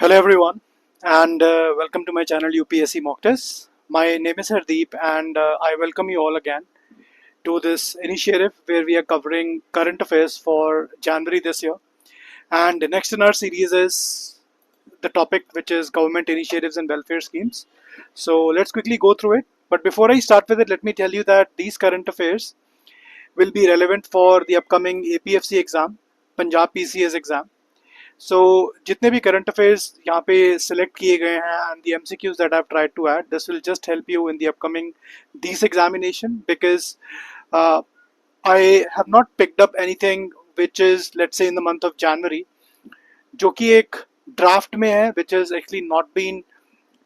Hello everyone, and welcome to my channel UPSC Mock Test. My name is Hardeep, and I welcome you all again to this initiative where we are covering current affairs for January this year. And next in our series is the topic which is government initiatives and welfare schemes. So let's quickly go through it. But before I start with it, let me tell you that these current affairs will be relevant for the upcoming APFC exam, Punjab PCS exam. So जितने भी current affairs यहाँ पे select किए गए हैं and the MCQs that I've tried to add, this will just help you in the upcoming these examination because I have not picked up anything which is let's say in the month of January जो कि एक draft में है which has actually not been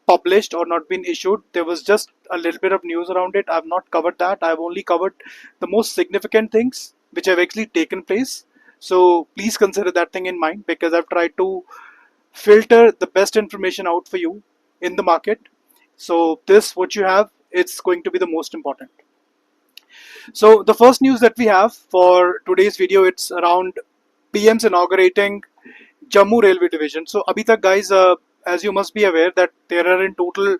published or not been issued. There was just a little bit of news around it. I've not covered that. I've only covered the most significant things which have actually taken place. So please consider that thing in mind because I've tried to filter the best information out for you in the market. So this, what you have, it's going to be the most important. So the first news that we have for today's video, it's around PM's inaugurating Jammu Railway Division. So abhi tak guys, as you must be aware that there are in total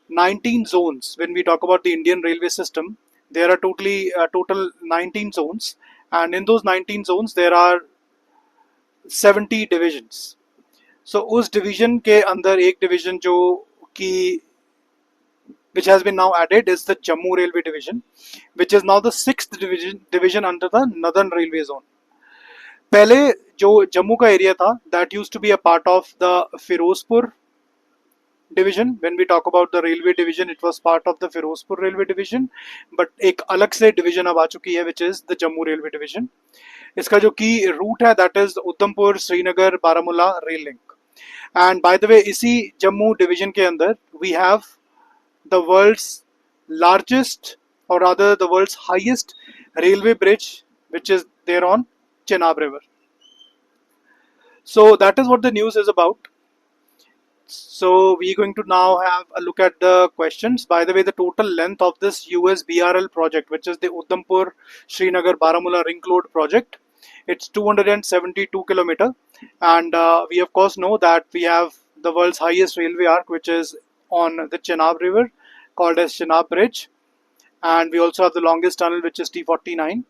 19 zones. When we talk about the Indian railway system, there are total 19 zones, and in those 19 zones there are 70 divisions. So उस division के अंदर एक division जो कि which has been now added is the Jammu Railway Division, which is now the 6th division under the Northern Railway Zone. पहले जो जम्मू का area था that used to be a part of the Firozpur division. When we talk about the railway division, it was part of the Firozpur Railway Division, but एक अलग से division अब आ चुकी है which is the Jammu Railway Division. इसका जो की route है that is Udhampur Srinagar Baramulla rail link. And by the way, इसी जम्मू division के अंदर we have the world's largest or rather the world's highest railway bridge which is there on Chenab River. So that is what the news is about. So we're going to now have a look at the questions. By the way, the total length of this USBRL project, which is the Udhampur Srinagar Baramulla Ring Road project, it's 272 kilometer, and we of course know that we have the world's highest railway arc, which is on the Chenab River, called as Chenab Bridge, and we also have the longest tunnel, which is T49.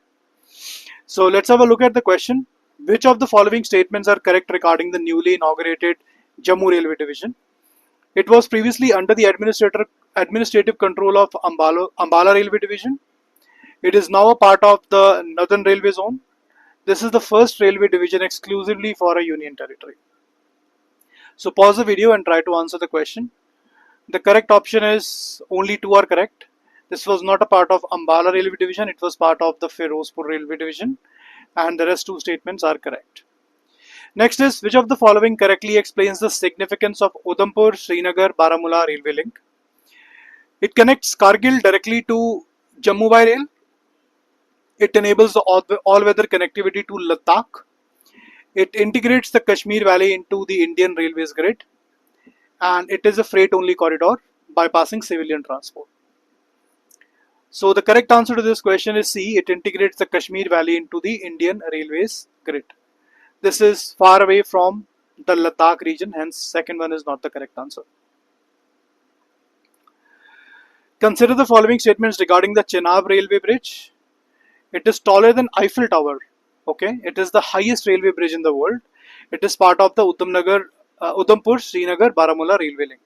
So let's have a look at the question. Which of the following statements are correct regarding the newly inaugurated Jammu Railway Division? It was previously under the administrative control of Ambala Railway Division. It is now a part of the Northern Railway Zone. This is the first railway division exclusively for a union territory. So pause the video and try to answer the question. The correct option is only two are correct. This was not a part of Ambala Railway Division, it was part of the Firozpur Railway Division, and the rest two statements are correct. Next is, which of the following correctly explains the significance of Udhampur Srinagar Baramulla railway link? It connects Kargil directly to Jammu by rail. It enables the all-weather connectivity to Ladakh. It integrates the Kashmir Valley into the Indian Railways grid. And it is a freight-only corridor bypassing civilian transport. So the correct answer to this question is C. It integrates the Kashmir Valley into the Indian Railways grid. This is far away from the Ladakh region, hence second one is not the correct answer. Consider the following statements regarding the Chenab Railway Bridge. It is taller than Eiffel Tower. Okay, it is the highest railway bridge in the world. It is part of the Udhampur Srinagar Baramulla railway link.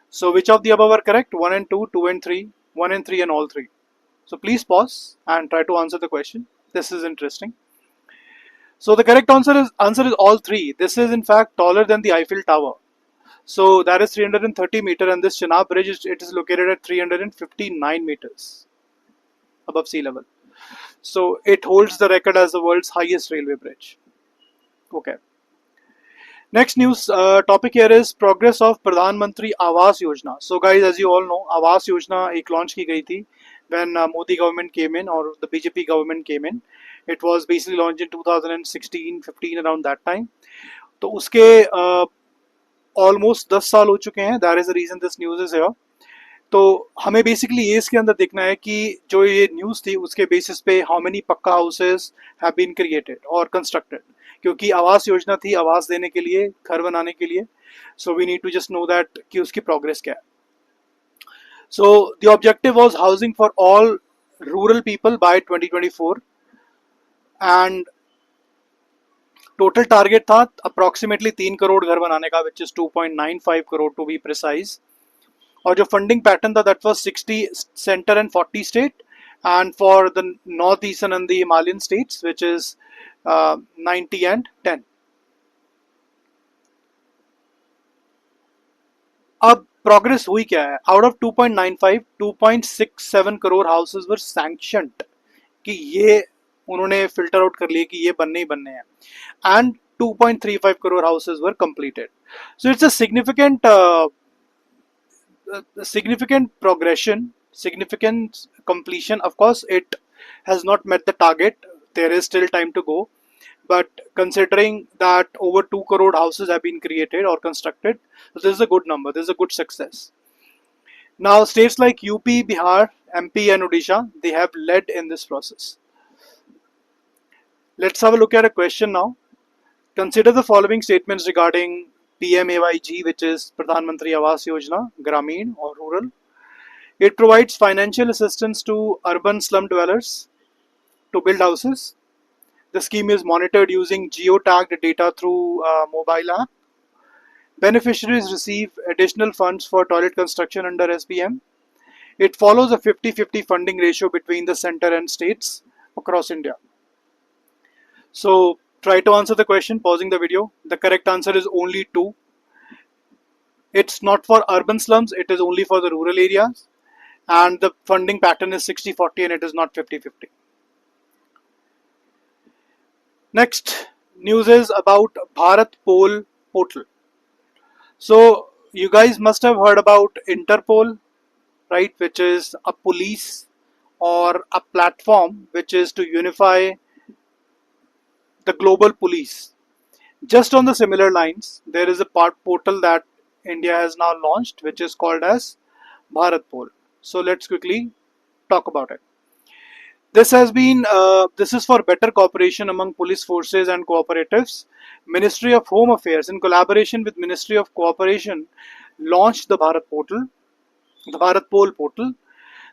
So which of the above are correct? 1 and 2, 2 and 3, 1 and 3 and all 3. So please pause and try to answer the question. This is interesting. So the correct answer is all 3. This is in fact taller than the Eiffel Tower. So that is 330 meter, and this Chenab bridge it is located at 359 meters above sea level. So it holds the record as the world's highest railway bridge. Okay. Next news topic here is progress of Pradhan Mantri Awas Yojana. So guys, as you all know, Awas Yojana एक launch की गई थी when Modi government came in or the BJP government came in. It was basically launched in 2016-15 around that time. तो उसके almost 10 साल हो चुके हैं. That is the reason this news is here. तो हमें बेसिकली ये इसके अंदर देखना है कि जो ये न्यूज़ थी उसके बेसिस पे हाउ मेनी पक्का हाउसेस हैव बीन क्रिएटेड और कंस्ट्रक्टेड. क्योंकि आवास योजना थी आवास देने के लिए, घर बनाने के लिए. So we need to just know that कि उसकी प्रोग्रेस क्या है. So the objective was housing for all rural people bye 2024 and total target था अप्रॉक्सीमेटली 3 करोड़ घर बनाने का, which is 2.95 crore to be precise. और जो फंडिंग पैटर्न था that was 60 centre and 40 state, and for the north eastern and the Himalayan states which is 90 and 10. अब progress हुई क्या है? Out of 2.95, 2.67 crore houses were sanctioned, कि ये उन्होंने फिल्टर आउट कर लिए कि ये बनने ही बनने हैं, and 2.35 crore houses were completed. So it's a significant progression, significant completion. Of course, it has not met the target. There is still time to go. But considering that over 2 crore houses have been created or constructed, so this is a good number. This is a good success. Now, states like UP, Bihar, MP, and Odisha, they have led in this process. Let's have a look at a question now. Consider the following statements regarding PMAYG, which is Pradhan Mantri Awas Yojana, Grameen or rural. It provides financial assistance to urban slum dwellers to build houses. The scheme is monitored using geotagged data through a mobile app. Beneficiaries receive additional funds for toilet construction under SBM. It follows a 50-50 funding ratio between the center and states across India. So try to answer the question, pausing the video. The correct answer is only 2. It's not for urban slums, it is only for the rural areas. And the funding pattern is 60-40 and it is not 50-50. Next news is about Bharat Pol portal. So you guys must have heard about Interpol, right, which is a police or a platform which is to unify the global police. Just on the similar lines, there is a portal that India has now launched, which is called as Bharat Pol. So let's quickly talk about it. This is for better cooperation among police forces and cooperatives. Ministry of Home Affairs, in collaboration with Ministry of Cooperation, launched the Bharat Pol portal.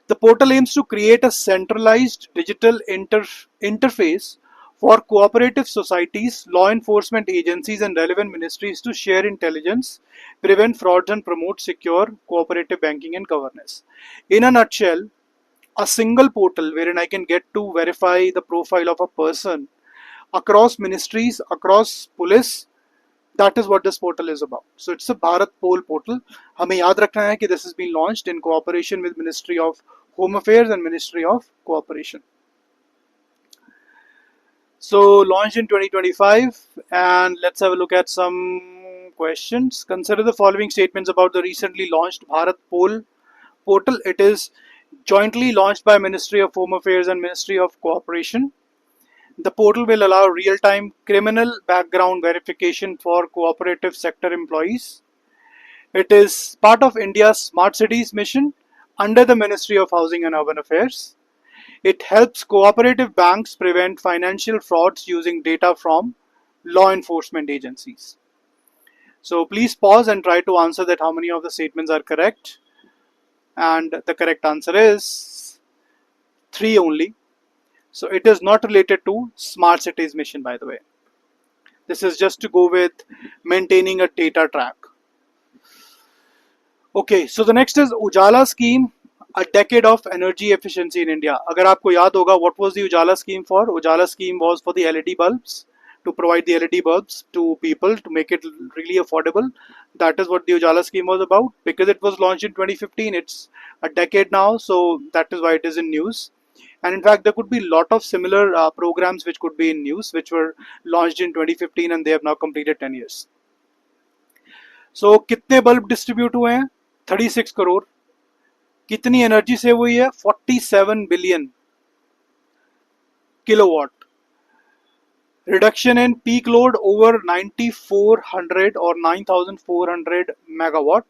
The portal aims to create a centralized digital interface for cooperative societies, law enforcement agencies, and relevant ministries to share intelligence, prevent frauds, and promote secure cooperative banking and governance. In a nutshell, a single portal wherein I can get to verify the profile of a person across ministries, across police. That is what this portal is about. So it's a Bharat Pol portal. हमें याद रखना है कि this has been launched in cooperation with Ministry of Home Affairs and Ministry of Cooperation. So launched in 2025, and let's have a look at some questions. Consider the following statements about the recently launched Bharat Pol portal. It is jointly launched by Ministry of Home Affairs and Ministry of Cooperation. The portal will allow real-time criminal background verification for cooperative sector employees. It is part of India's Smart Cities mission under the Ministry of Housing and Urban Affairs. It helps cooperative banks prevent financial frauds using data from law enforcement agencies. So please pause and try to answer that how many of the statements are correct. And the correct answer is 3 only. So it is not related to Smart Cities mission, by the way. This is just to go with maintaining a data track. Okay, so the next is Ujala scheme, a decade of energy efficiency in India. अगर आपको याद होगा, what was the Ujala scheme for? Ujala scheme was for the LED bulbs, to provide the LED bulbs to people to make it really affordable. That is what the Ujala scheme was about. Because it was launched in 2015, it's a decade now, so that is why it is in news. And in fact, there could be a lot of similar programs which could be in news, which were launched in 2015 and they have now completed 10 years. So कितने bulb distribute हुए हैं? 36 करोड़. कितनी energy save हुई है? 47 billion kilowatt. Reduction in peak load over 9400 or 9400 megawatt.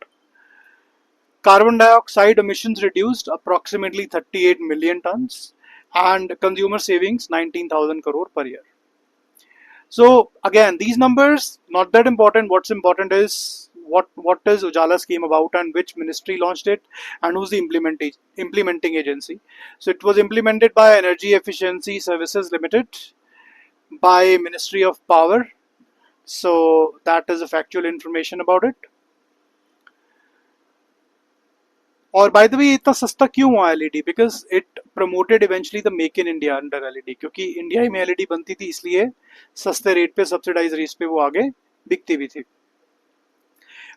Carbon dioxide emissions reduced approximately 38 million tons, and consumer savings 19,000 crore per year. So again, these numbers not that important. What's important is what is Ujala scheme about and which ministry launched it and who's the implementing agency. So it was implemented by Energy Efficiency Services Limited, by Ministry of Power. So that is a factual information about it. और by the way इतना सस्ता क्यों हुआ LED? Because it promoted eventually the make in India under LED, क्योंकि India ही में LED बनती थी, इसलिए सस्ते रेट पे, सब्सिडाइज रेट पे वो आगे बिकती भी थी.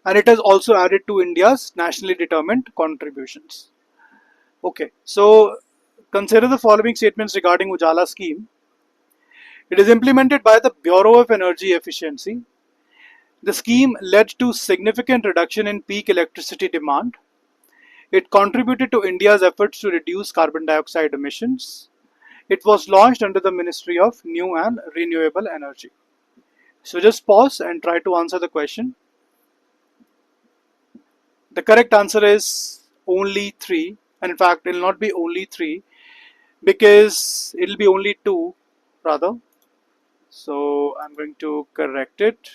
And it has also added to India's nationally determined contributions. Okay, so consider the following statements regarding Ujala scheme. It is implemented by the Bureau of Energy Efficiency. The scheme led to significant reduction in peak electricity demand. It contributed to India's efforts to reduce carbon dioxide emissions. It was launched under the Ministry of New and Renewable Energy. So just pause and try to answer the question. The correct answer is only 3. And in fact, it will not be only 3 because it will be only 2 rather. So I'm going to correct it.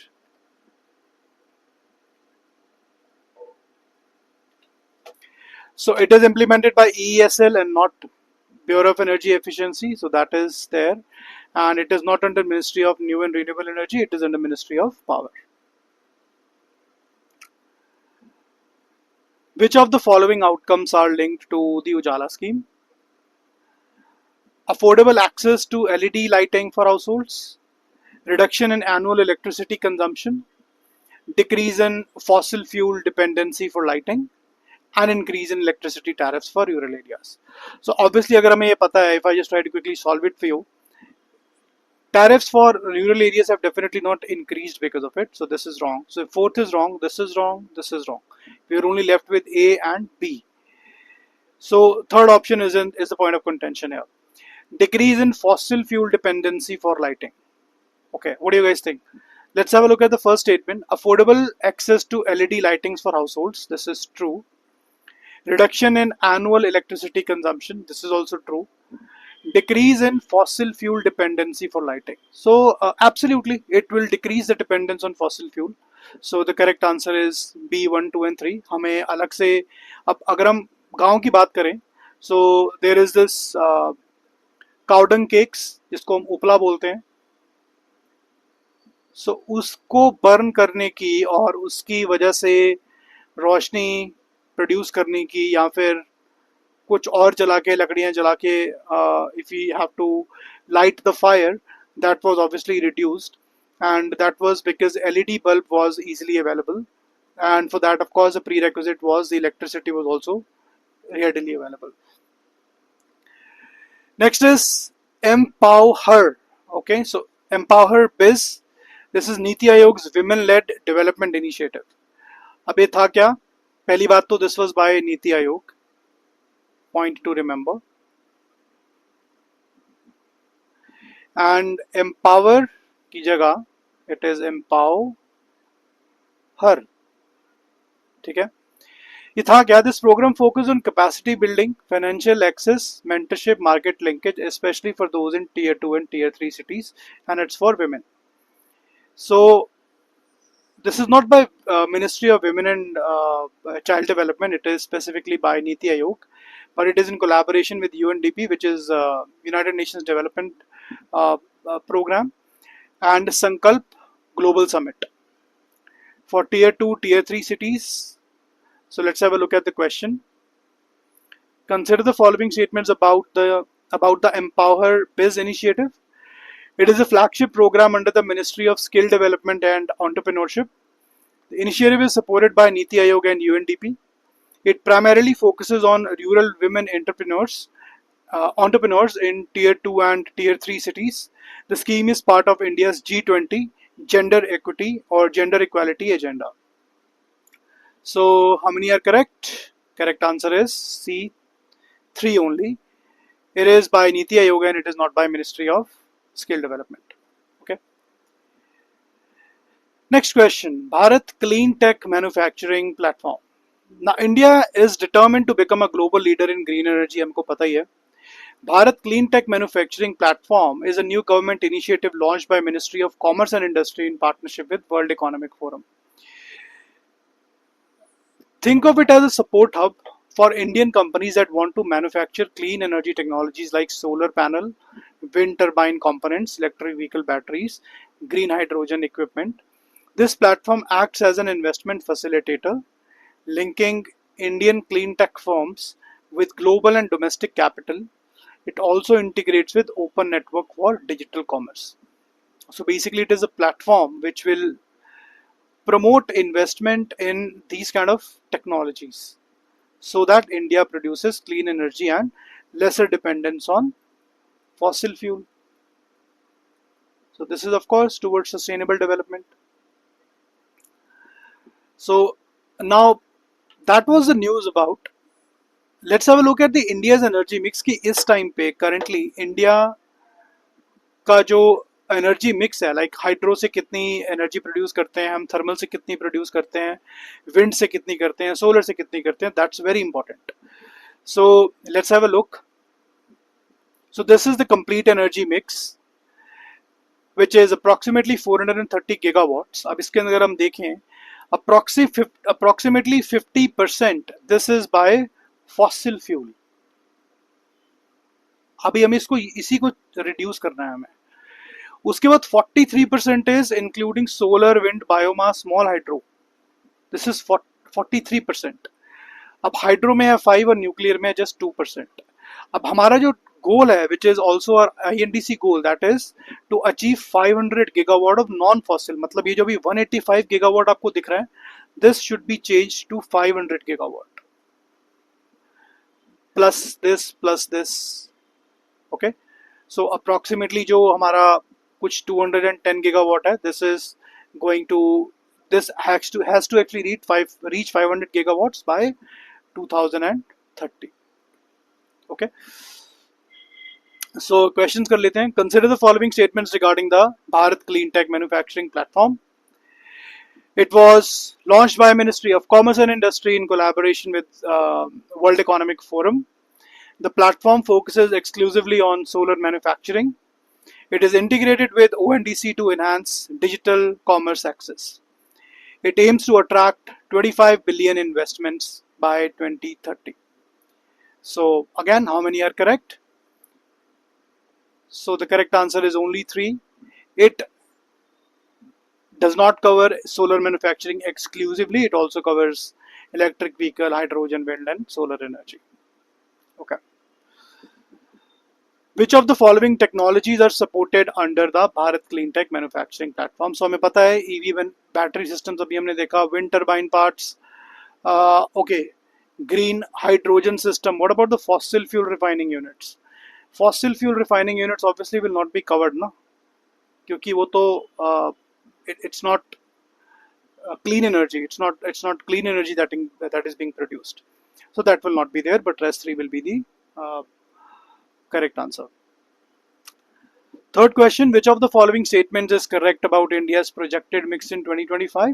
So it is implemented by EESL and not Bureau of Energy Efficiency. So that is there. And it is not under Ministry of New and Renewable Energy. It is under Ministry of Power. Which of the following outcomes are linked to the Ujala scheme? Affordable access to LED lighting for households, reduction in annual electricity consumption, decrease in fossil fuel dependency for lighting, and increase in electricity tariffs for rural areas. So obviously, अगर हमें ये पता है, if I just try to quickly solve it for you, tariffs for rural areas have definitely not increased because of it. So this is wrong. So fourth is wrong, this is wrong, this is wrong. We are only left with A and B. So third option is the point of contention here. Decrease in fossil fuel dependency for lighting. Okay, what do you guys think? Let's have a look at the first statement. Affordable access to LED lightings for households. This is true. Reduction in annual electricity consumption. This is also true. Decrease in fossil fuel dependency for lighting. So absolutely, it will decrease the dependence on fossil fuel. So the correct answer is B, 1, 2 and 3. हमें अलग से, अब अगर हम गांव की बात करें, so there is this cow dung cakes जिसको हम उपला बोलते हैं. सो उसको बर्न करने की और उसकी वजह से रोशनी प्रोड्यूस करने की, या फिर कुछ और जला के, लकड़ियां जला के, if you have to light the fire, that was obviously reduced, and that was because LED bulb was easily available, and for that, of course, the prerequisite was the electricity was also readily available. Next is Empower. Okay, so Empower Biz. This is Niti Aayog's women-led development initiative. अब ये था क्या? पहली बात तो this was by Niti Aayog. Point to remember. And Empower की जगह it is Empower. ठीक है? ये था क्या? This program focused on capacity building, financial access, mentorship, market linkage, especially for those in tier 2 and tier 3 cities, and it's for women. So this is not by Ministry of Women and Child Development. It is specifically by Niti Aayog, but it is in collaboration with UNDP, which is United Nations Development Program, and Sankalp Global Summit for tier 2, tier 3 cities. So let's have a look at the question. Consider the following statements about the Empower Biz initiative. It is a flagship program under the Ministry of Skill Development and Entrepreneurship. The initiative is supported by Niti Aayog and UNDP. It primarily focuses on rural women entrepreneurs in tier 2 and tier 3 cities. The scheme is part of India's G20 gender equity or gender equality agenda. So how many are correct? Correct answer is C, 3 only. It is by Niti Aayog and it is not by Ministry of Skill Development. Okay. Next question. Bharat Clean Tech Manufacturing Platform. Now India is determined to become a global leader in green energy. हमको पता ही है. Bharat Clean Tech Manufacturing Platform is a new government initiative launched by Ministry of Commerce and Industry in partnership with World Economic Forum. Think of it as a support hub for Indian companies that want to manufacture clean energy technologies like solar panel, wind turbine components, electric vehicle batteries, green hydrogen equipment. This platform acts as an investment facilitator, linking Indian clean tech firms with global and domestic capital. It also integrates with open network for digital commerce. So basically it is a platform which will promote investment in these kind of technologies so that India produces clean energy and lesser dependence on fossil fuel. So this is of course towards sustainable development. So now that was the news about. Let's have a look at the India's energy mix की इस time पे currently India का जो energy mix है like hydro से कितनी energy produce करते हैं हम, थर्मल से कितनी प्रोड्यूस करते हैं, विंड से कितनी करते हैं, सोलर से कितनी करते हैं, that's very important. So let's have a look. So this is the complete energy mix which is approximately 430 gigawatts. अब इसके अंदर हम देखें approximately 50% this is by fossil fuel. अभी हमें इसको इसी को रिड्यूस करना है हमें. उसके बाद 43% is including solar, wind, biomass, small hydro. This is 43%. अब हाइड्रो में है 5 और न्यूक्लियर में है जस्ट 2%. अब हमारा जो गोल है which is also INDC goal, that is to achieve 500 gigawatt of non fossil. मतलब ये जो भी 185 गीगावाट आपको दिख रहा है, this should be change to 500 gigawatt plus this. Okay, so approximately जो हमारा कुछ 210 गीगावाट है, this is going to this has to actually reach 500 gigawatts by 2030. Okay, so questions कर लेते हैं. Consider the following statements regarding the Bharat Clean Tech Manufacturing Platform. It was launched by Ministry of Commerce and Industry in collaboration with World Economic Forum. The platform focuses exclusively on solar manufacturing. It is integrated with ONDC to enhance digital commerce access. It aims to attract 25 billion investments by 2030. So again, how many are correct? So the correct answer is only 3. It does not cover solar manufacturing exclusively. It also covers electric vehicle, hydrogen, wind and solar energy. Okay. Which of the following technologies are supported under the Bharat Clean Tech Manufacturing Platform? So हमें पता है EV battery systems अभी हमने देखा, wind turbine parts, okay, green hydrogen system. What about the fossil fuel refining units? Fossil fuel refining units obviously will not be covered ना, क्योंकि वो तो it's not clean energy. It's not clean energy that is being produced. So that will not be there. But rest 3 will be the correct answer. Third question, which of the following statements is correct about India's projected mix in 2025?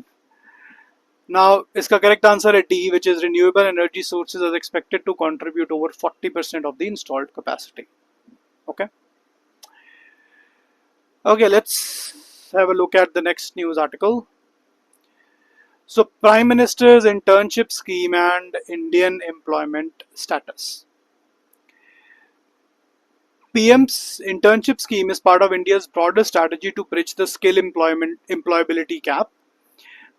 Now, iska correct answer is D, which is renewable energy sources are expected to contribute over 40% of the installed capacity. Okay. Okay, let's have a look at the next news article. So, Prime Minister's internship scheme and Indian employment status. PM's internship scheme is part of India's broader strategy to bridge the skill employability gap.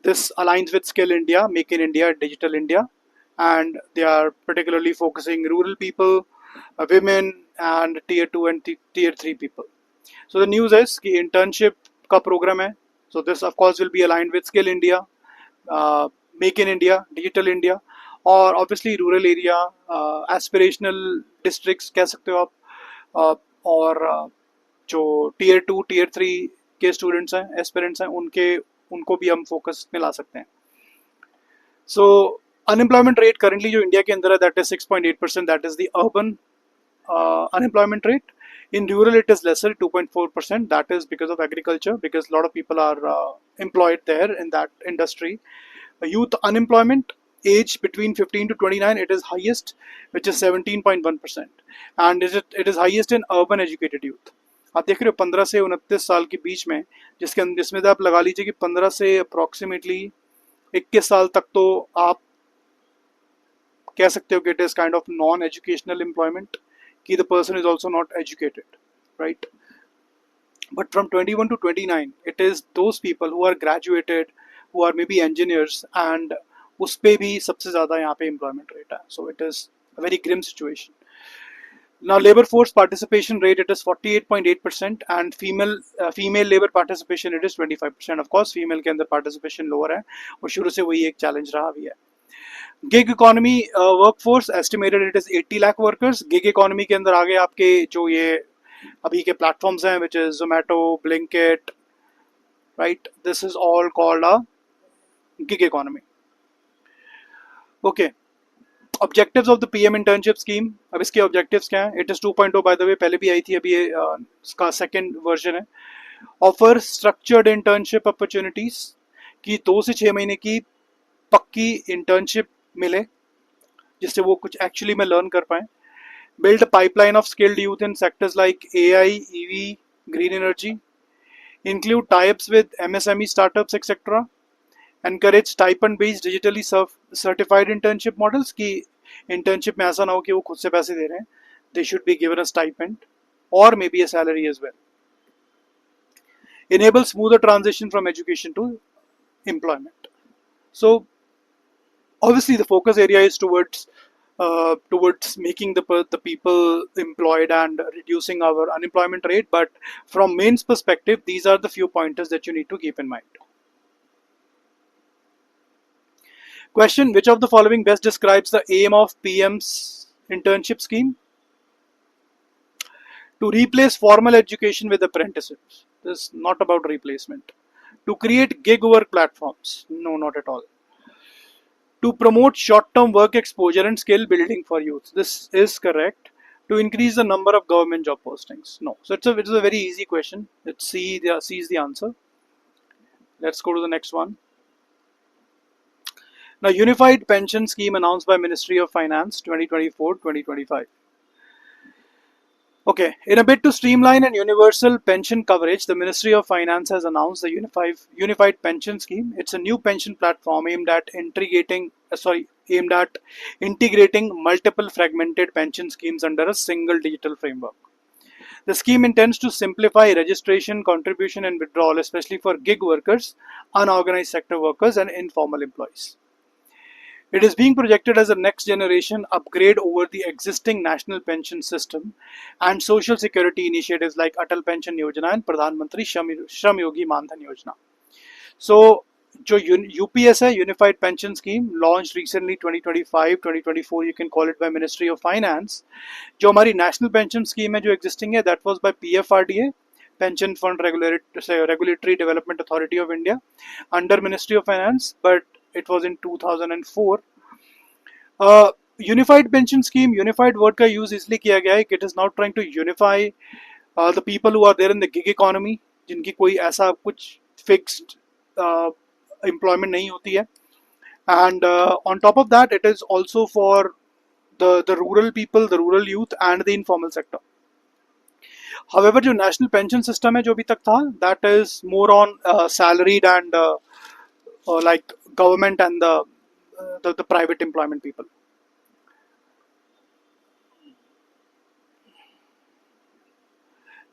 This aligns with Skill India, Make in India, Digital India, and they are particularly focusing rural people, women, and tier 2 and tier 3 people. So the news is कि internship का program है. So this of course will be aligned with Skill India, Make in India, Digital India, और obviously rural area, aspirational districts कह सकते हो आप. और जो टीयर 2 टीयर 3 के स्टूडेंट्स हैं, एस्पिरेंट्स हैं, उनको भी हम फोकस में ला सकते हैं. सो अनएम्प्लॉयमेंट रेट करेंटली जो इंडिया के अंदर है, that is 6.8%. That is the urban unemployment rate. In rural it is lesser, 2.4%. That is because of agriculture, because lot of people are employed there in that industry. Youth unemployment age between 15 to 29, it is highest, which is 17.1%, and it is highest in urban educated youth. आप देख रहे हो 15 से 29 साल के बीच में, जिसमें आप लगा लीजिए कि 15 से अप्रॉक्सीमेटली 21 साल तक तो आप कह सकते हो कि it is kind of non educational employment, कि the person is also not educated, right. But from 21 to 29, it is those people who are graduated, who are maybe engineers, and उस पे भी सबसे ज़्यादा यहाँ पे employment rate है. So it is a very grim situation. Now labor force participation rate, it is 48.8%, and female labor participation it is 25%. Of course female के अंदर participation lower है, और शुरू से वही एक challenge रहा भी है. Gig economy workforce estimated it is 80 lakh workers. Gig economy के अंदर आगे आपके जो ये अभी के platforms हैं, which is Zomato, Blinkit, right? This is all called a gig economy. Okay. Objectives of the PM internship scheme. अब इसके objectives क्या हैं? It is 2.0 by the way, पहले भी आई थी, अभी इसका second version है. Offer structured internship opportunities, कि 2 से 6 महीने की पक्की internship मिले, जिससे वो कुछ actually में learn कर पाएं. Build a pipeline of skilled youth in sectors like AI, EV, green energy. Include tie-ups with MSME startups, etc. Encourage stipend-based digitally certified internship models, कि internship में ऐसा ना हो कि वो खुद से पैसे दे रहे हैं. They should be given a stipend or maybe a salary as well. Enable smoother transition from education to employment. So obviously the focus area is towards making the people employed and reducing our unemployment rate, but from mains perspective, these are the few pointers that you need to keep in mind. Question: which of the following best describes the aim of PM's internship scheme? To replace formal education with apprenticeships. This is not about replacement. To create gig work platforms. No, not at all. To promote short-term work exposure and skill building for youth. This is correct. To increase the number of government job postings. No. So it's a very easy question. Let's see the answer. Let's go to the next one. Now, Unified Pension Scheme announced by Ministry of Finance 2024-2025. Okay, in a bid to streamline and universal pension coverage, the Ministry of Finance has announced the Unified Pension Scheme. It's a new pension platform aimed at integrating multiple fragmented pension schemes under a single digital framework. The scheme intends to simplify registration, contribution, and withdrawal, especially for gig workers, unorganized sector workers, and informal employees. It is being projected as a next generation upgrade over the existing national pension system and social security initiatives like Atal Pension Yojana and Pradhan Mantri Shram Yogi Mandhan Yojana. So, जो UPS है, Unified Pension Scheme, launched recently 2025-2024, you can call it by Ministry of Finance. जो हमारी national pension scheme है जो existing है, that was by PFRDA, Pension Fund Regulatory Development Authority of India, under Ministry of Finance, but it was in 2004. Unified pension scheme, unified word का use इसलिए किया गया है कि it is now trying to unify the people who are there in the gig economy, जिनकी कोई ऐसा कुछ fixed employment नहीं होती है, and on top of that it is also for the rural people, the rural youth and the informal sector. However, जो national pension system है जो अभी तक था, that is more on salaried and like government and the private employment people.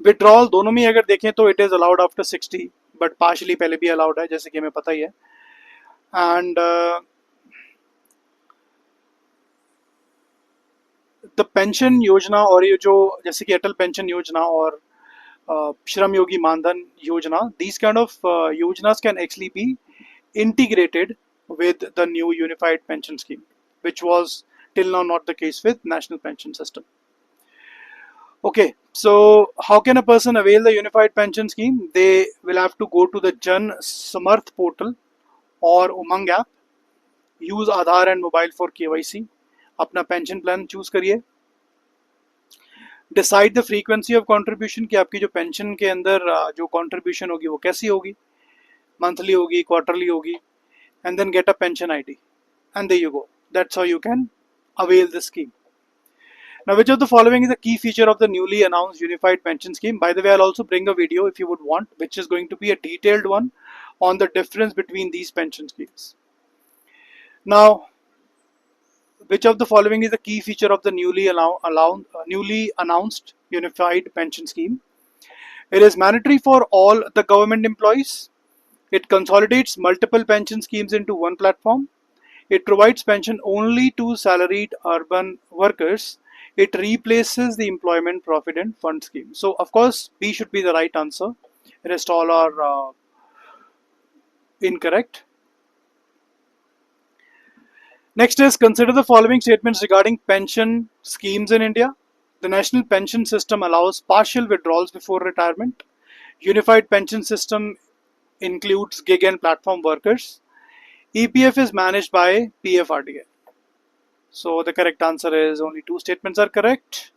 Withdrawal दोनों में अगर देखें तो it is allowed after 60, but partially पहले भी allowed है, जैसे कि हमें पता ही है. And the pension योजना और ये जो जैसे कि अटल पेंशन योजना और श्रम योगी मानधन योजना, these kind of योजनाs can actually be integrated with the new unified pension scheme, which was till now not the case with national pension system. Okay, so how can a person avail the unified pension scheme? They will have to go to the Jan Samarth portal or Umang app, use Aadhaar and mobile for KYC, अपना pension plan choose करिए, decide the frequency of contribution, कि आपकी जो pension के अंदर जो contribution होगी वो कैसी होगी, monthly होगी, quarterly होगी, and then get a pension ID. and there you go. That's how you can avail this scheme. Now, which of the following is a key feature of the newly announced unified pension scheme? By the way, I'll also bring a video if you would want, which is going to be a detailed one on the difference between these pension schemes. Now, which of the following is a key feature of the newly announced unified pension scheme? It is mandatory for all the government employees. It consolidates multiple pension schemes into one platform. It provides pension only to salaried urban workers. It replaces the Employment Provident Fund scheme. So, of course, B should be the right answer. Rest all are incorrect. Next is consider the following statements regarding pension schemes in India. The national pension system allows partial withdrawals before retirement. Unified pension system includes gig and platform workers. EPF is managed by PFRDA. So the correct answer is only two statements are correct.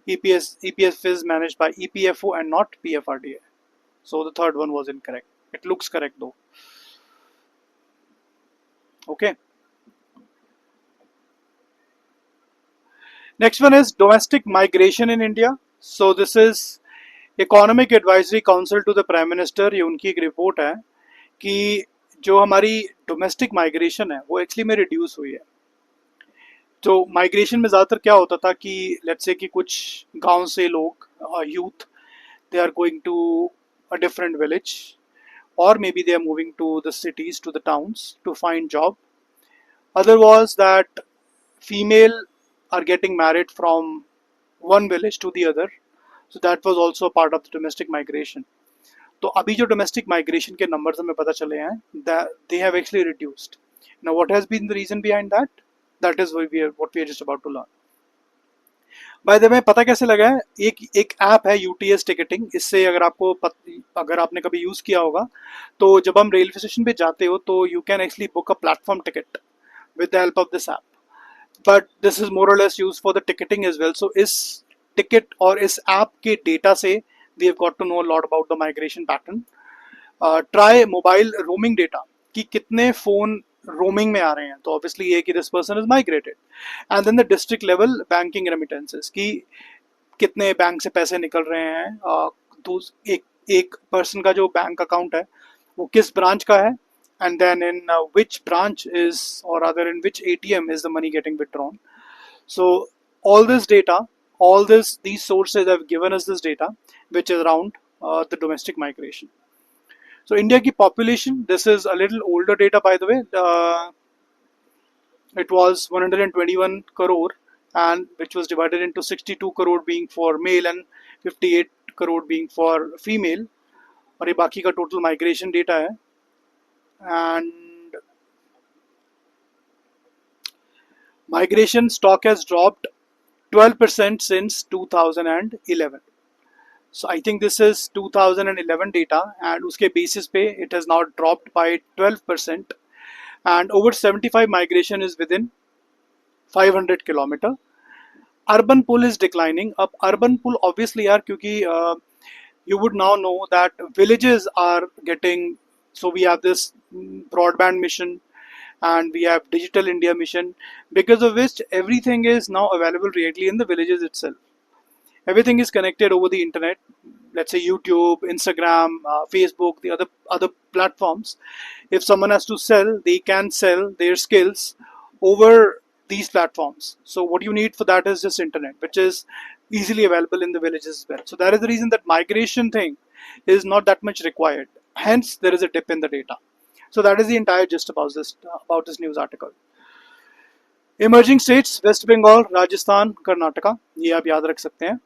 EPF is managed by EPFO and not PFRDA. So the third one was incorrect. It looks correct though. Okay. Next one is domestic migration in India. So this is economic advisory council to the prime minister. ये उनकी एक report है कि जो हमारी domestic migration है वो actually में रिड्यूस हुई है. तो माइग्रेशन में ज़्यादातर क्या होता था कि लेट्स से कि कुछ गांव से लोग youth they are going to a different village और may be they are moving to the cities to the towns to find job. Other was that female are getting married from one village to the other. So that was also a part of the domestic migration. तो अभी जो domestic migration के numbers हमें पता चले हैं, they have actually reduced. Now what has been the reason behind that? That is what we are just about to learn. By the way, पता कैसे लगा है? एक ऐप है UTS टिकटिंग. इससे अगर आपने कभी यूज किया होगा तो जब हम रेलवे स्टेशन पे जाते हो तो you can actually book a platform ticket with the help of this app. But this is more or less used for the ticketing as well. So इस ticket और इस app के data से we have got to know a lot about the migration pattern. Try mobile roaming data कि कितने phone roaming में आ रहे हैं. तो obviously ये कि this person is migrated. And then the district level banking remittances कि कितने बैंक से पैसे निकल रहे हैं. एक person का जो बैंक account है वो किस branch का है. And then in which branch is, or rather in which ATM is the money getting withdrawn. So all this data, these sources have given us this data, which is around the domestic migration. So India ki population, this is a little older data by the way. It was 121 crore and which was divided into 62 crore being for male and 58 crore being for female. और ये बाकी का total migration data है. And migration stock has dropped 12% since 2011. So I think this is 2011 data and uske basis pe it has now dropped by 12% and over 75 migration is within 500 kilometer. Urban pool is declining. Ab urban pool obviously yaar kyunki you would now know that villages are getting. So we have this broadband mission and we have Digital India mission, because of which everything is now available directly in the villages itself. Everything is connected over the internet. Let's say YouTube, Instagram, Facebook, the other platforms. If someone has to sell, they can sell their skills over these platforms. So what you need for that is just internet, which is easily available in the villages as well. So that is the reason that migration thing is not that much required. Hence, there is a dip in the data. So that is the entire gist about this news article. Emerging states: West Bengal, Rajasthan, Karnataka. ये आप याद रख सकते हैं.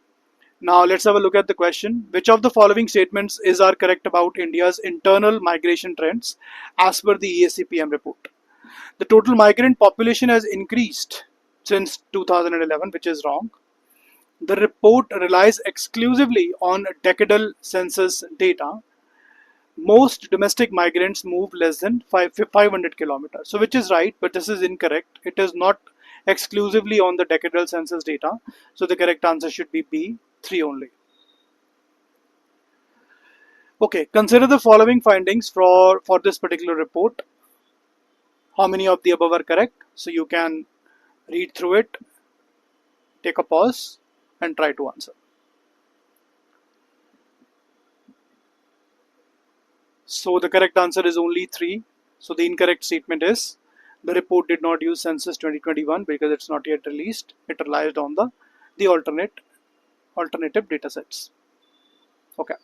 Now let's have a look at the question. Which of the following statements are correct about India's internal migration trends as per the ESCPM report? The total migrant population has increased since 2011, which is wrong. The report relies exclusively on decadal census data. Most domestic migrants move less than 500 kilometers. So which is right, but this is incorrect. It is not exclusively on the decadal census data. So the correct answer should be B, 3 only. Okay, consider the following findings for this particular report. How many of the above are correct? So you can read through it, take a pause, and try to answer. So the correct answer is only 3. So the incorrect statement is the report did not use census 2021 because it's not yet released. It relied on the alternative data sets. Okay.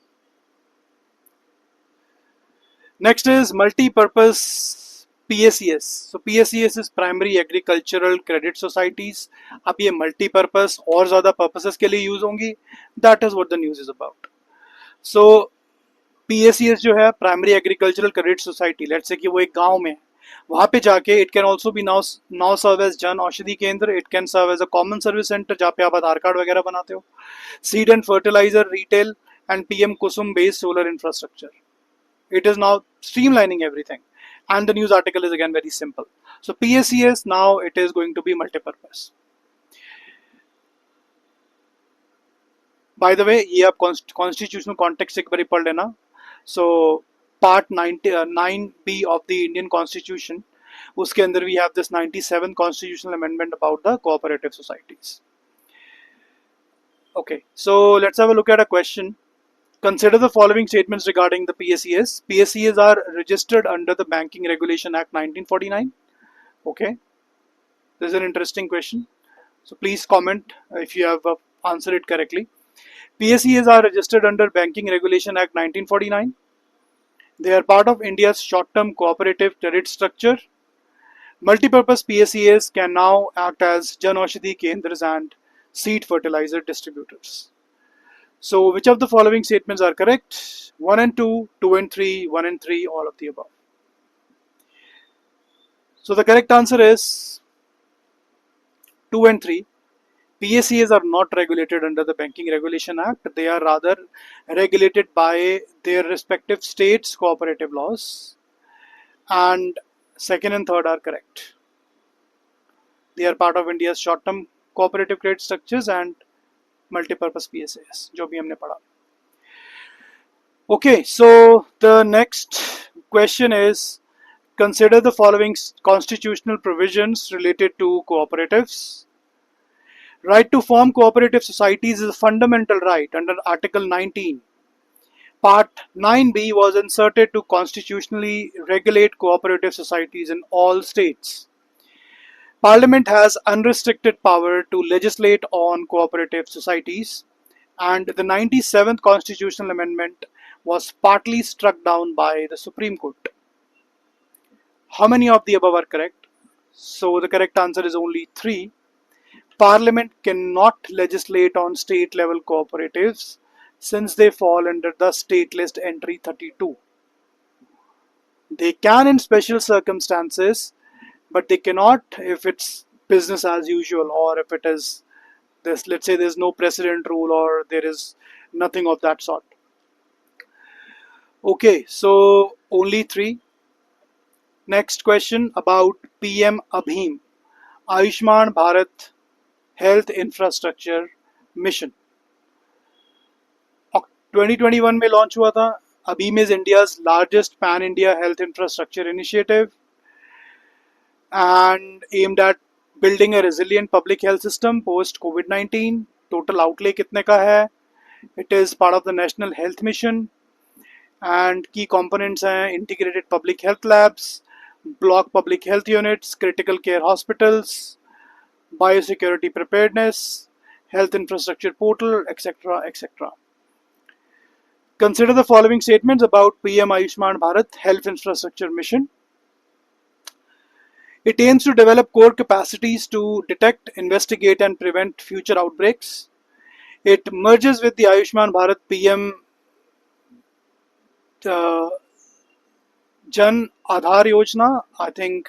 Next is multi-purpose PACS. So PACS is Primary Agricultural Credit Societies. अब ये multi-purpose और ज़्यादा purposes के लिए use होंगी. That is what the news is about. So PACS जो है primary agricultural credit society, let's say कि वो एक गांव में, वहां पे जाके it can also be now serve as Jan Aushadhi Kendra, it can serve as a common service centre जहाँ पे आप आधार कार्ड वगैरह बनाते हो, seed and fertiliser retail and PM Kusum based solar infrastructure. It is now streamlining everything, and the news article is again very simple. So PACS now it is going to be multi-purpose. By the way, ये आप constitutional context एक बारी पढ़ लेना. So part 9B of the Indian Constitution, उसके अंदर we have this 97th constitutional amendment about the cooperative societies. Okay, so let's have a look at a question. Consider the following statements regarding the PACS. PACS are registered under the Banking Regulation Act 1949. Okay, this is an interesting question. So please comment if you have answered it correctly. PACS are registered under Banking Regulation Act 1949. They are part of India's short-term cooperative credit structure. Multipurpose PACS can now act as Jan Aushadhi Kendras and seed fertilizer distributors. So which of the following statements are correct? 1 and 2, 2 and 3, 1 and 3, all of the above. So the correct answer is 2 and 3. PACS are not regulated under the Banking Regulation Act. They are rather regulated by their respective states' cooperative laws. And second and third are correct. They are part of India's short-term cooperative credit structures and multi-purpose PACS, जो भी हमने पढ़ा. Okay, so the next question is, consider the following constitutional provisions related to cooperatives. Right to form cooperative societies is a fundamental right under Article 19. Part 9B was inserted to constitutionally regulate cooperative societies in all states. Parliament has unrestricted power to legislate on cooperative societies, and the 97th constitutional amendment was partly struck down by the Supreme Court. How many of the above are correct? So the correct answer is only 3. Parliament cannot legislate on state level cooperatives since they fall under the state list entry 32. They can in special circumstances, but they cannot if it's business as usual, or if it is this, let's say there's no precedent rule or there is nothing of that sort. Okay, so only 3. Next question about PM Abhim, Ayushman Bharat Health Infrastructure Mission. 2021 में launch हुआ था. Abhim is India's largest pan-India health infrastructure initiative and aimed at building a resilient public health system post COVID-19. Total outlay कितने का है? It is part of the National Health Mission and key components हैं integrated public health labs, block public health units, critical care hospitals, biosecurity preparedness, health infrastructure portal, etc. etc. Consider the following statements about PM Ayushman Bharat Health Infrastructure Mission. It aims to develop core capacities to detect, investigate and prevent future outbreaks. It merges with the Ayushman Bharat PM Jan Aadhaar Yojana, I think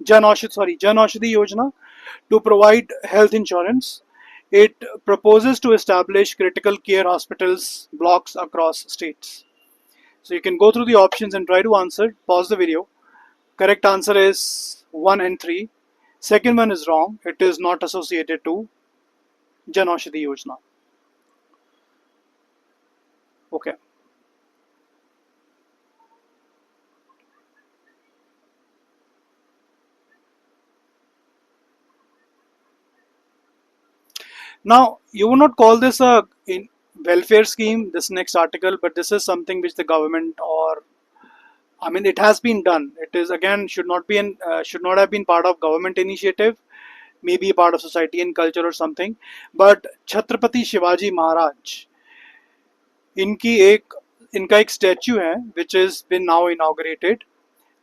Jan Aushadhi Yojana, to provide health insurance. It proposes to establish critical care hospitals blocks across states. So you can go through the options and try to answer. Pause the video. Correct answer is 1 and 3. Second one is wrong. It is not associated to Jan Aushadhi Yojana. Okay. Now, you would not call this a welfare scheme, this next article, but this is something which the government, or I mean, it has been done. It is again should not have been part of government initiative, maybe a part of society and culture or something. But Chhatrapati Shivaji Maharaj, इनकी एक इनका एक statue है which has been now inaugurated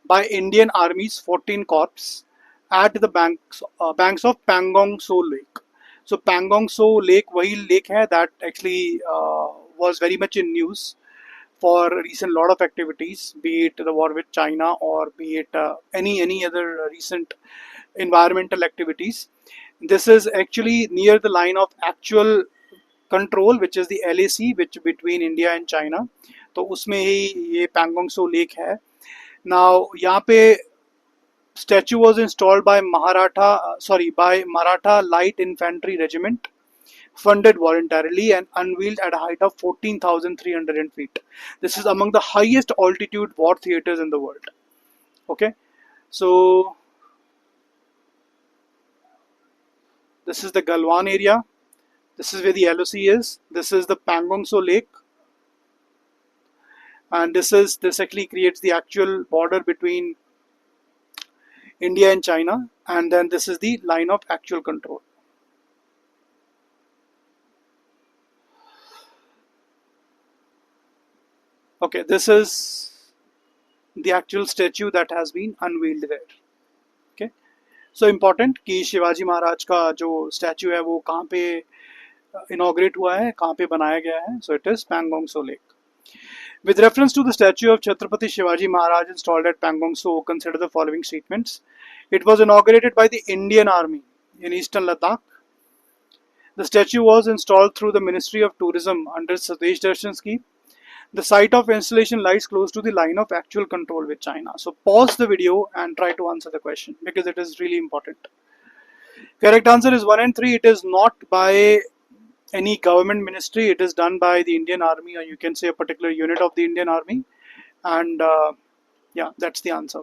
by Indian Army's 14 Corps at the banks of Pangong So Lake. So Pangong So Lake वही lake है that actually was very much in news for recent lot of activities, be it the war with China or be it any other recent environmental activities. This is actually near the line of actual control which is the LAC which between India and China. तो उसमें ही ये पैंगोंग सो lake है. Now यहाँ पे statue was installed by Maratha Light Infantry Regiment, funded voluntarily and unveiled at a height of 14,300 feet. This is among the highest altitude war theaters in the world. Okay, so this is the Galwan area. This is where the LOC is. This is the Pangong So Lake, and this actually creates the actual border between India and China, and then this is the line of actual control. Okay, this is the actual statue that has been unveiled there. Okay, so important कि शिवाजी महाराज का जो statue है वो कहाँ पे inaugurate हुआ है, कहाँ पे बनाया गया है. So it is Pangong So Lake. With reference to the statue of Chhatrapati Shivaji Maharaj installed at Pangong So, consider the following statements. It was inaugurated by the Indian Army in Eastern Ladakh. The statue was installed through the Ministry of Tourism under Swadesh Darshan scheme. The site of installation lies close to the line of actual control with China. So pause the video and try to answer the question because it is really important. Correct answer is 1 and 3. It is not by any government ministry. It is done by the Indian Army, or you can say a particular unit of the Indian Army. And yeah, that's the answer.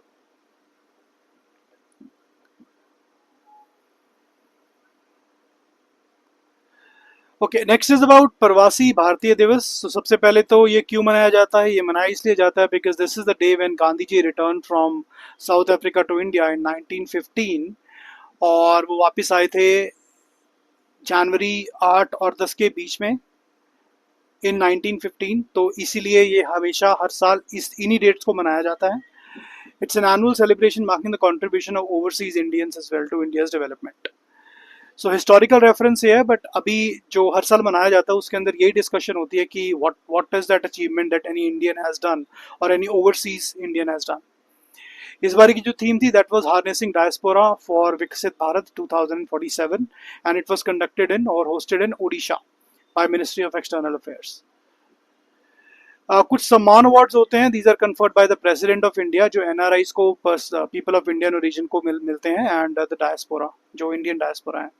Okay, next is about प्रवासी भारतीय दिवस. तो सबसे पहले तो ये क्यों मनाया जाता है? ये मनाया इसलिए जाता है because this is the day when Gandhi ji return from South Africa to India in 1915, और वो वापस आए थे जनवरी 8 और 10 के बीच में इन 1915. तो इसीलिए ये हमेशा हर साल इन्हीं डेट्स को मनाया जाता है. It's an annual celebration marking the contribution of overseas Indians as well to India's development. So historical reference ये है, बट अभी जो हर साल मनाया जाता है उसके अंदर यही डिस्कशन होती है कि what is that achievement that any Indian has done और any overseas Indian has done. इस बार की जो थीम थी that was harnessing diaspora for Viksit Bharat 2047 and it was conducted in और hosted in Odisha by ministry of external affairs. कुछ सम्मान awards होते हैं, these are conferred by the president of India, जो एनआरआईज को पीपल ऑफ इंडियन ओरिजिन को मिलते हैं, एंड द डायस्पोरा जो इंडियन डायस्पोरा है.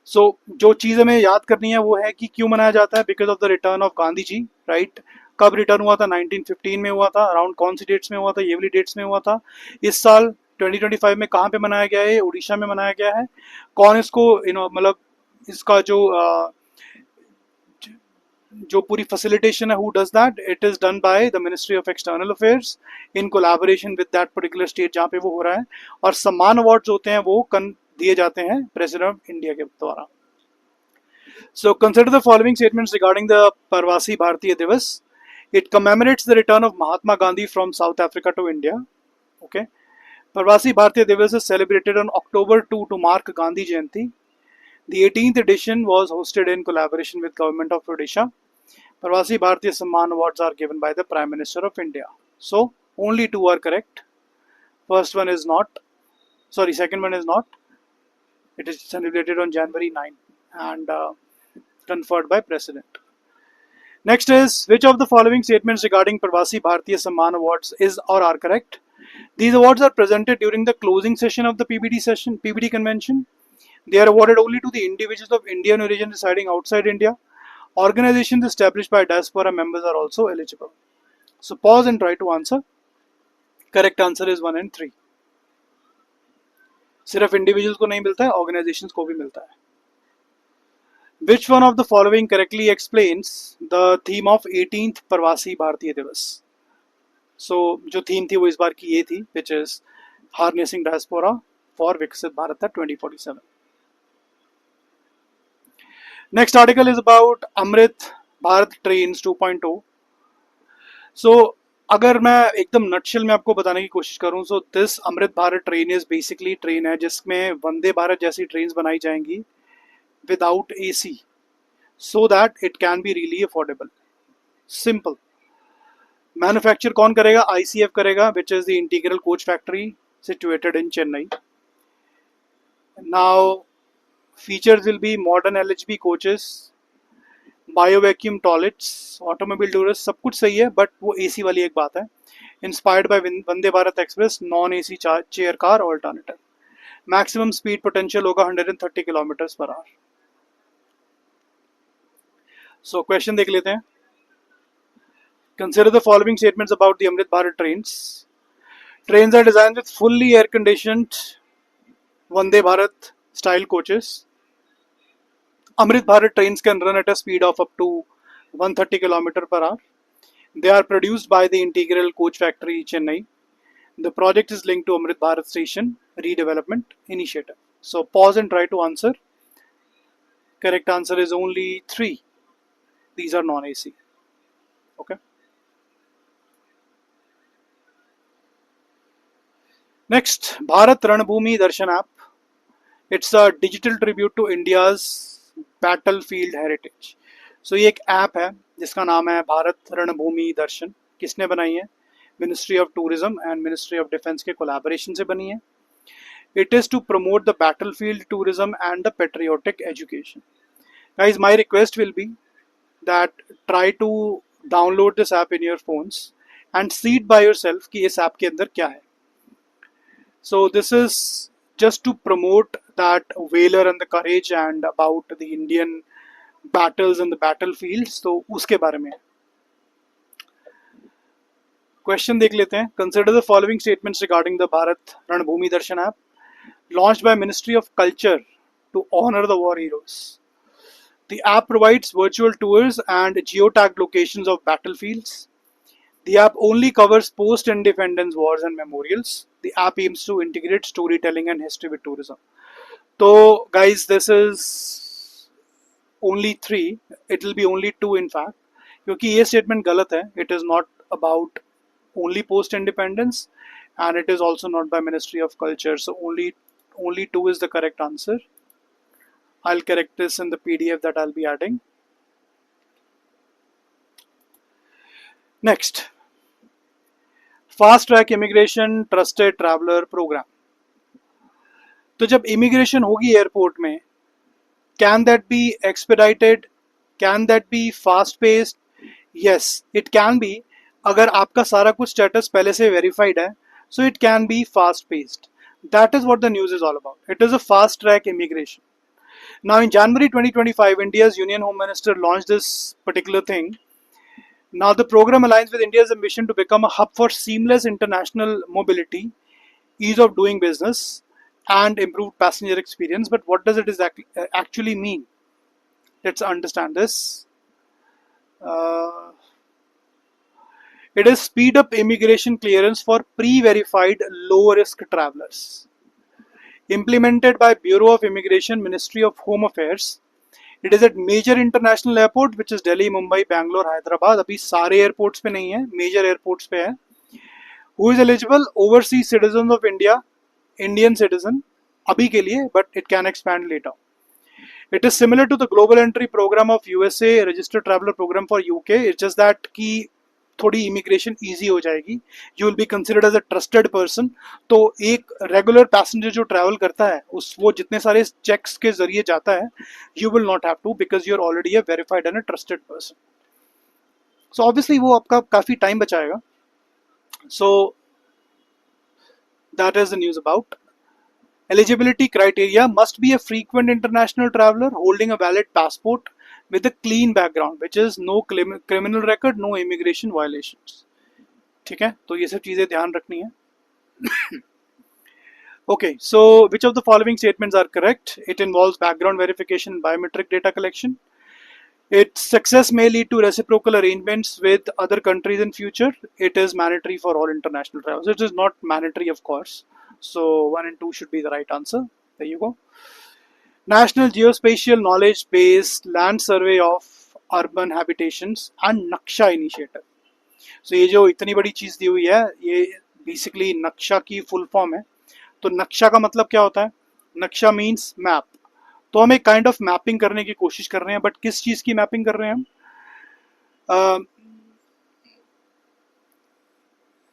सो जो चीज़ हमें याद करनी है वो है कि क्यों मनाया जाता है. Because of the return of Gandhi ji, right. कब रिटर्न हुआ था? 1915 में हुआ था. अराउंड कौन सी डेट्स में हुआ था? ये वाली डेट्स में हुआ था. इस साल 2025 में कहाँ पे मनाया गया है? उड़ीसा में मनाया गया है. कौन इसको मतलब इसका जो पूरी फैसिलिटेशन है, who does that? It is done by the ministry of external affairs in collaboration with that particular state जहाँ पे वो हो रहा है. और सम्मान अवार्ड्स होते हैं वो दिए जाते हैं प्रेसिडेंट ऑफ इंडिया के द्वारा. So consider the following statements regarding the Parvasi Bharatiya Divas. It commemorates the return of Mahatma Gandhi from South Africa to India. Okay. Parvasi Bharatiya Divas is celebrated on October 2 to mark Gandhi Jayanti. The 18th edition was hosted in collaboration with Government of Odisha. Parvasi Bharatiya Samman Awards are given by the Prime Minister of India. So only two are correct. First one is not. Sorry, second one is not. It is celebrated on January 9 and conferred by President. Next is, which of the following statements regarding Parvasi Bharatiya Samman Awards is or are correct? These awards are presented during the closing session of the PBD convention. They are awarded only to the individuals of Indian origin residing outside India. Organizations established by diaspora members are also eligible. So pause and try to answer. Correct answer is 1 and 3. सिर्फ individuals को नहीं मिलता है, organisations को भी मिलता है. Which one of the following correctly explains the theme of 18th प्रवासी भारतीय दिवस? So जो थीम थी वो इस बार की ये थी, which is harnessing diaspora for विकसित Bharat 2047. Next article is about Amrit Bharat Trains 2.0. So अगर मैं एकदम नटशेल में आपको बताने की कोशिश करूं, so this Amrit Bharat train is basically train है जिसमें वंदे भारत जैसी ट्रेन बनाई जाएंगी without AC, so that it can be really affordable. Simple. Manufacture कौन करेगा? ICF करेगा, which is the integral coach factory situated in Chennai. Now features will be modern LHB coaches, bio vacuum toilets, automobile doors, सब कुछ सही है, but वो AC वाली एक बात है. Inspired by Vande Bharat express non AC chair car alternative. Maximum speed potential होगा 130 kilometre per hour. So question देख लेते हैं. Consider the following statements about the Amrit Bharat trains. Trains are design with fully air conditioned Vande Bharat style coaches. Amrit Bharat trains can run at a speed of up to 130 km per hour. They are produced by the Integral Coach Factory, Chennai. The project is linked to Amrit Bharat Station Redevelopment Initiative. So pause and try to answer. Correct answer is only 3. These are non-AC. Okay. Next, Bharat Ranbhumi Darshan app. It's a digital tribute to India's battlefield heritage. So ये एक app है जिसका नाम है भारत रणभूमि दर्शन. किसने बनाई है? Ministry of tourism and ministry of defence के कोलैबोरेशन से बनी है. It is to promote the battlefield tourism and the patriotic education. Guys, my request will be that try to download this app in your phones and see it by yourself कि इस app के अंदर क्या है. So this is just to promote that valor and the courage and about the Indian battles and the battlefields. तो उसके बारे में क्वेश्चन देख लेते हैं. Consider the following statements regarding the Bharat Ranbhumi Darshan app launched by Ministry of Culture to honor the war heroes. The app provides virtual tours and geotagged locations of battlefields. The app only covers post-independence wars and memorials. The app aims to integrate storytelling and history with tourism. So, guys, this is only 3. It will be only 2 in fact. क्योंकि ये statement गलत है. It is not about only post-independence, and it is also not by Ministry of Culture. So only 2 is the correct answer. I'll correct this in the PDF that I'll be adding. Next. Fast track immigration trusted traveller program. तो जब immigration होगी airport में, can that be expedited? Can that be fast paced? Yes, it can be. अगर आपका सारा कुछ status पहले से वेरीफाइड है, so it can be fast paced. That is what the news is all about. It is a fast track immigration. Now in January 2025, India's Union Home Minister launched this particular thing. Now, the program aligns with India's ambition to become a hub for seamless international mobility, ease of doing business, and improved passenger experience. But what does it actually mean? Let's understand this. It is speed up immigration clearance for pre-verified low-risk travelers. Implemented by Bureau of Immigration, Ministry of Home Affairs. It is at major international airport which is Delhi, Mumbai, Bangalore, Hyderabad. अभी सारे airports पे नहीं है, major airports पे है. Who is eligible? Overseas citizens of India, Indian citizen अभी के लिए, but it can expand later. It is similar to the global entry program of USA, registered traveler program for UK. It's just that कि थोड़ी immigration easy हो जाएगी. You will be considered as a trusted person. तो एक regular passenger जो travel करता है वो जितने सारे चेक्स के जरिए जाता है, you will not have to, because you are already a verified and a trusted person. So obviously वो आपका काफी टाइम बचाएगा. So that is the news about. Eligibility criteria: must be a frequent international traveler holding a valid passport with a clean background, which is no criminal record, no immigration violations. ठीक है, तो ये सब चीजें ध्यान रखनी है. Okay, so which of the following statements are correct? It involves background verification and biometric data collection. Its success may lead to reciprocal arrangements with other countries in future. It is mandatory for all international travels. It is not mandatory, of course. So 1 and 2 should be the right answer. There you go. National Geospatial Knowledge Based Land Survey of Urban Habitations and Naksha Initiative. So ये जो इतनी बड़ी चीज दी हुई है ये basically नक्शा की फुल फॉर्म है. तो नक्शा का मतलब क्या होता है? नक्शा मीन्स मैप. तो हम एक काइंड ऑफ मैपिंग करने की कोशिश कर रहे हैं, बट किस चीज की मैपिंग कर रहे हैं हम?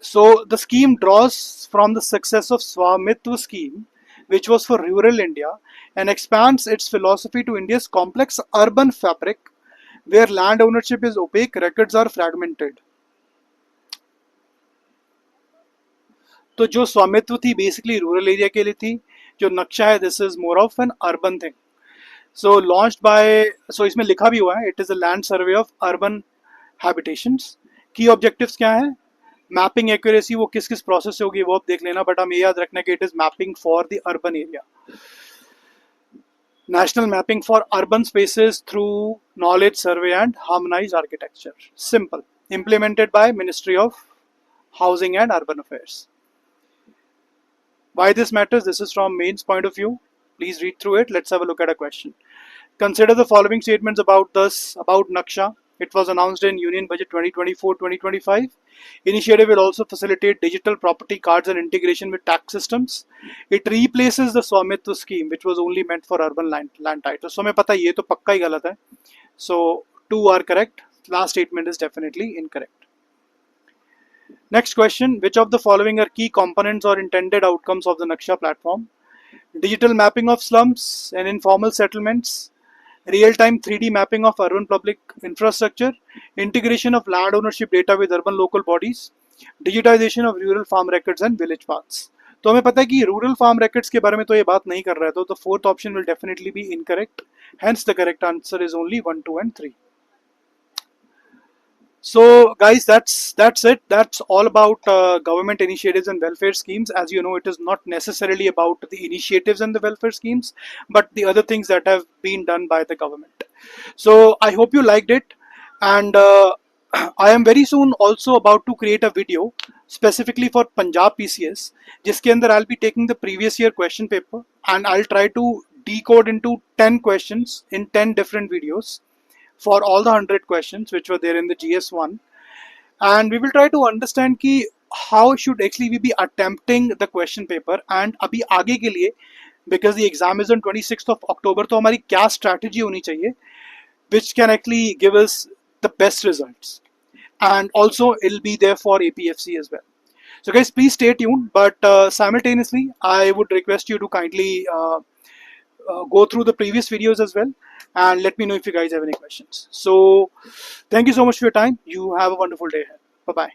So the scheme draws from the success of Swamitva scheme, which was for rural India, and expands its philosophy to India's complex urban fabric, where land ownership is opaque, records are fragmented. तो जो स्वामित्व थी basically rural area के लिए थी. जो नक्शा है this is more of an urban thing. So launched by, so इसमें लिखा भी हुआ है it is a land survey of urban habitations. की ऑब्जेक्टिव्स क्या है? मैपिंग एक्यूरेसी वो किस किस प्रोसेस से होगी वो आप देख लेना, बट हम ये याद रखना कि it is mapping for the urban area. National mapping for urban spaces through knowledge survey and harmonized architecture. Simple. Implemented by Ministry of Housing and Urban Affairs. Why this matters? This is from mains point of view. Please read through it. Let's have a look at a question. Consider the following statements about Naksha. It was announced in Union Budget 2024-2025. Initiative will also facilitate digital property cards and integration with tax systems. It replaces the Swamitva scheme, which was only meant for urban land titles. So हमें पता है ये तो पक्का ही गलत है. So 2 are correct. Last statement is definitely incorrect. Next question. Which of the following are key components or intended outcomes of the Naksha platform? Digital mapping of slums and informal settlements. Real-time 3D mapping of urban public infrastructure, integration of land ownership data with urban local bodies, digitization of rural farm records and village paths. तो हमें पता है कि rural farm records के बारे में तो ये बात नहीं कर रहा है, तो fourth option will definitely be incorrect. Hence the correct answer is only 1, 2 and 3. So guys, that's it. That's all about government initiatives and welfare schemes. As you know, it is not necessarily about the initiatives and the welfare schemes, but the other things that have been done by the government. So I hope you liked it, and I am very soon also about to create a video specifically for Punjab PCS, जिसके अंदर I'll be taking the previous year question paper and I'll try to decode into 10 questions in 10 different videos for all the 100 questions which were there in the GS1, and we will try to understand ki how should actually we be attempting the question paper. And abhi aage ke liye, because the exam is on 26th of October, to hamari kya strategy honi chahiye which can actually give us the best results, and also it'll be there for APFC as well. So guys, please stay tuned, but simultaneously I would request you to kindly go through the previous videos as well, and let me know if you guys have any questions. So thank you so much for your time. You have a wonderful day ahead. Bye bye.